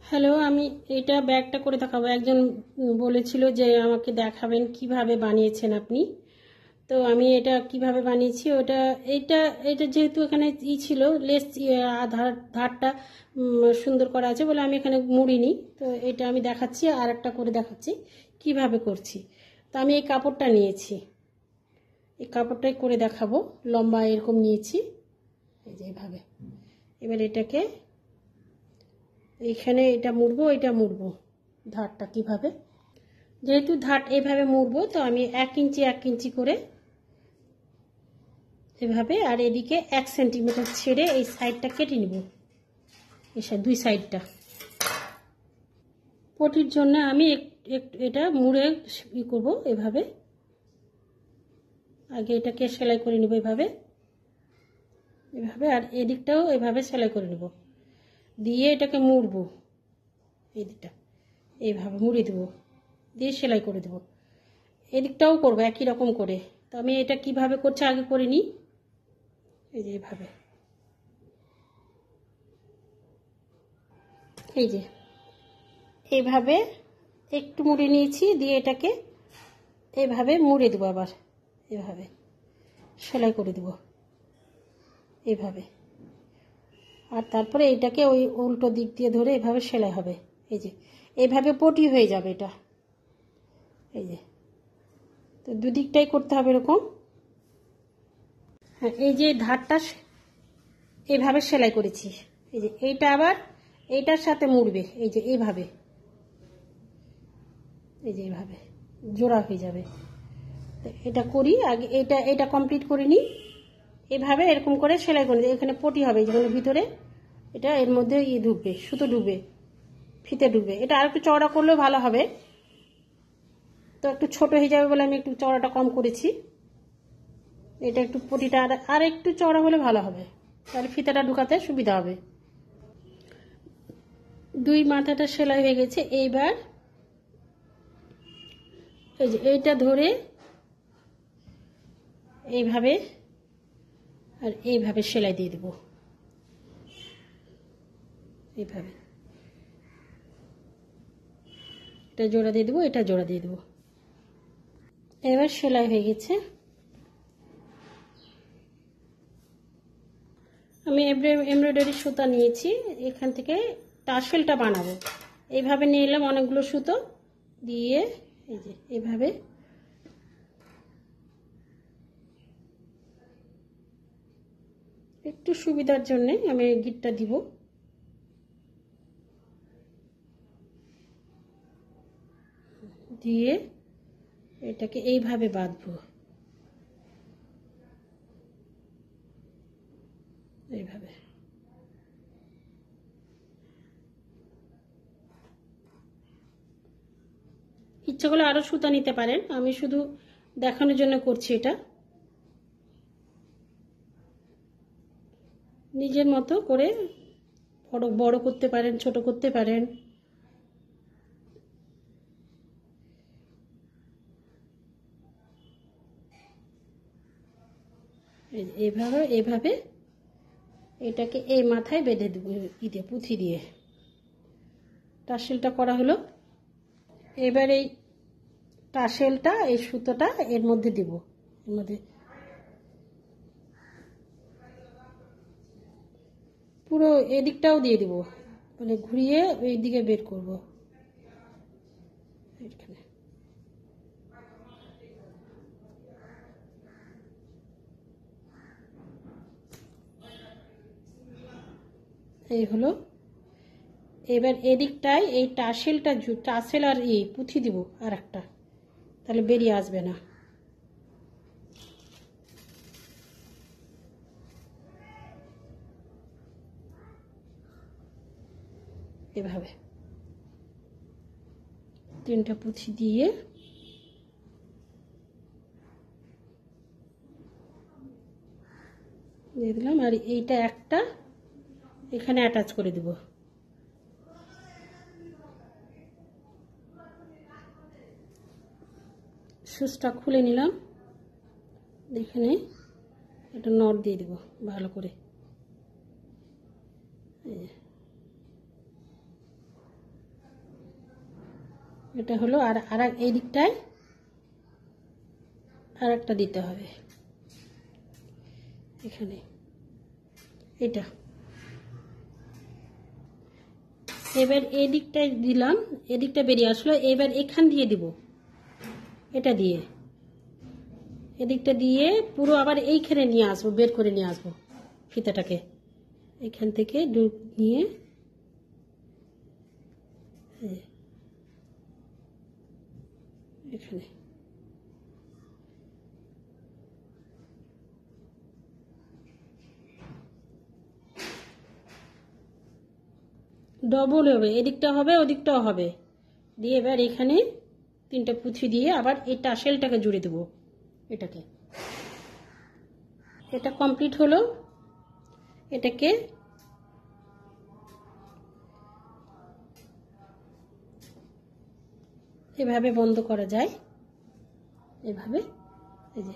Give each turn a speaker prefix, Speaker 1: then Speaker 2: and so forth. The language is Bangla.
Speaker 1: হ্যালো, আমি এটা ব্যাগটা করে দেখাবো। একজন বলেছিল যে আমাকে দেখাবেন কিভাবে বানিয়েছেন আপনি। তো আমি এটা কিভাবে বানিয়েছি ওটা এটা এটা যেহেতু এখানে ছিল লেস ধারটা সুন্দর করা আছে বলে আমি এখানে মুড়িনি। তো এটা আমি দেখাচ্ছি, আর একটা করে দেখাচ্ছি কিভাবে করছি। তো আমি এই কাপড়টা নিয়েছি, এই কাপড়টাই করে দেখাবো। লম্বা এরকম নিয়েছি, এই যে এইভাবে। এবার এটাকে এইখানে এটা মুড়বো, এটা মুড়বো ধারটা কিভাবে। যেহেতু ধার এইভাবে মুড়বো তো আমি 1 ইঞ্চি 1 ইঞ্চি করে এভাবে, আর এদিকে 1 সেন্টিমিটার ছেড়ে এই সাইডটা কেটে নিব, এসব দুই সাইডটা। পটির জন্য আমি এটা মুড়ে ই করবো এভাবে। আগে এটাকে সেলাই করে নেব এভাবে এভাবে, আর এদিকটাও এভাবে সেলাই করে নেব, দিয়ে এটাকে মুড়বো। এদিকটা এইভাবে মুড়ে দেবো, দিয়ে সেলাই করে দেবো। এদিকটাও করবো একই রকম করে। তো আমি এটা কিভাবে করছি আগে করে নিই। এই যে এইভাবে, এই যে এইভাবে একটু মুড়ে নিয়েছি, দিয়ে এটাকে এইভাবে মুড়ে দেবো, আবার এভাবে সেলাই করে দেবো এইভাবে। আর তারপরে এটাকে ওই উল্টো দিক দিয়ে ধরে এভাবে সেলাই হবে। এই যে এইভাবে পটি হয়ে যাবে এটা। এই যে, তো দুদিকটাই করতে হবে এরকম। হ্যাঁ, এই যে ধারটা এইভাবে সেলাই করেছি, এই যে এইটা আবার এইটার সাথে মুড়বে, এই যে এইভাবে, এই যে এইভাবে জোড়া হয়ে যাবে। এটা করি আগে, এটা কমপ্লিট করে নিই। এভাবে এরকম করে সেলাই করে দিই। এখানে পটি হবে যেখানে ভিতরে, এটা এর মধ্যে ঢুকবে, সুতো ঢুকবে, ফিতে ঢুকবে। এটা আর একটু চওড়া করলেও ভালো হবে, তো একটু ছোট হয়ে যাবে বলে আমি একটু চওড়াটা কম করেছি। এটা একটু পটিটা আর একটু চওড়া হলে ভালো হবে, তাহলে ফিতাটা ঢুকাতে সুবিধা হবে। দুই মাথাটা সেলাই হয়ে গেছে। এইবার এই যে এইটা ধরে এইভাবে আর এইভাবে সেলাই দিয়ে দেবো, এইভাবে। এটা জোড়া দিয়ে দেবো, এটা জোড়া দিয়ে দেবো। এবার সেলাই হয়ে গেছে। আমি এমব্রয়ডারি সুতা নিয়েছি, এখান থেকে টাসেলটা বানাবো। এইভাবে নিয়ে এলাম অনেকগুলো সুতো দিয়ে, এই যে এইভাবে একটু সুবিধার জন্যে আমি গিটটা দিব, দিয়ে এটাকে এইভাবে বাঁধবো, এইভাবে। ইচ্ছা করলে আরো সুতা নিতে পারেন, আমি শুধু দেখানোর জন্য করছি এটা। নিজের মতো করে বড় করতে পারেন, ছোট করতে পারেন। এইভাবে এইভাবে এটাকে এই মাথায় বেঁধে দেবো পুঁথি দিয়ে। টাসেলটা করা হলো। এবার এই টাসেলটা, এই সুতোটা এর মধ্যে দিব, এর মধ্যে পুরো এদিকটাও দিয়ে দিব, মানে ঘুরিয়ে ওই দিকে বের করব। এখানে এই হলো। এবার এদিকটায় এই টাসেল আর পুঁথি দিব আর একটা, তাহলে বেরিয়ে আসবে না। এভাবে 3টা পুঁথি দিয়ে দিলাম, আর এইটা একটা এখানে অ্যাটাচ করে দেব। সুচটা খুলে নিলাম, এখানে একটা নট দিয়ে দেব ভালো করে। এটা হলো। আর আর এই দিকটায় আর একটা দিতে হবে এখানে, এটা। এবার এই দিকটায় দিলাম, এদিকটা বেরিয়ে আসলো। এবার এখান দিয়ে দিব, এটা দিয়ে এদিকটা দিয়ে পুরো আবার এইখানে নিয়ে আসবো, বের করে নিয়ে আসবো ফিতাটাকে এখান থেকে নিয়ে এখানে। ডবল হবে, এদিকটা হবে ওদিকটাও হবে। দিয়ে এবার এখানে 3টা পুঁথি দিয়ে আবার এই টাসেলটাকে জুড়ে দেবো এটাকে। এটা কমপ্লিট হলো। এটাকে এভাবে বন্ধ করা যায়, এভাবে, এই যে